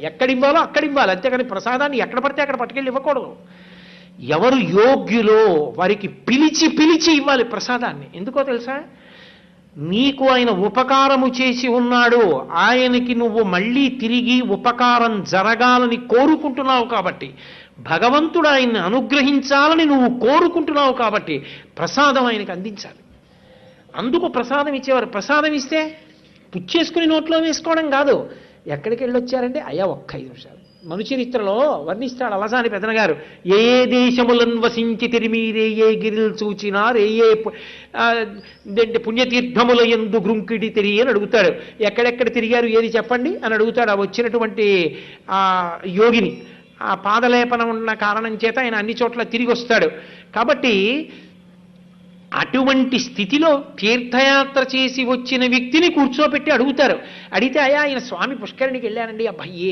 ఎక్కడివ్వాలో అక్కడ ఇవ్వాలి, అంతేగాని ప్రసాదాన్ని ఎక్కడ పడితే అక్కడ పట్టుకెళ్ళి ఇవ్వకూడదు. ఎవరు యోగ్యులో వారికి పిలిచి పిలిచి ఇవ్వాలి ప్రసాదాన్ని. ఎందుకో తెలుసా? నీకు ఆయన ఉపకారము చేసి ఉన్నాడు, ఆయనకి నువ్వు మళ్ళీ తిరిగి ఉపకారం జరగాలని కోరుకుంటున్నావు కాబట్టి, భగవంతుడు ఆయన్ని అనుగ్రహించాలని నువ్వు కోరుకుంటున్నావు కాబట్టి ప్రసాదం ఆయనకు అందించాలి. అందుకు ప్రసాదం ఇచ్చేవారు. ప్రసాదం ఇస్తే పుచ్చేసుకుని నోట్లో వేసుకోవడం కాదు. ఎక్కడికి వెళ్ళొచ్చారంటే అయ్యా ఒక్క 5 నిమిషాలు. మనుచరిత్రలో వర్ణిస్తాడు అలసాని పెదన గారు. ఏ దేశములను వసించి తిరిమీరే ఏ గిరిలు చూచినారు ఏ పుణ్యతీర్థముల యందు గ్రుంకిడి తిరిగి అని అడుగుతాడు. ఎక్కడెక్కడ తిరిగారు ఏది చెప్పండి అని అడుగుతాడు ఆ వచ్చినటువంటి ఆ యోగిని. ఆ పాదలేపనం ఉన్న కారణం చేత ఆయన అన్ని చోట్ల తిరిగి వస్తాడు. కాబట్టి అటువంటి స్థితిలో తీర్థయాత్ర చేసి వచ్చిన వ్యక్తిని కూర్చోపెట్టి అడుగుతారు. అడిగితే అయ్యా ఆయన స్వామి పుష్కరిణికి వెళ్ళానండి, అబ్బాయి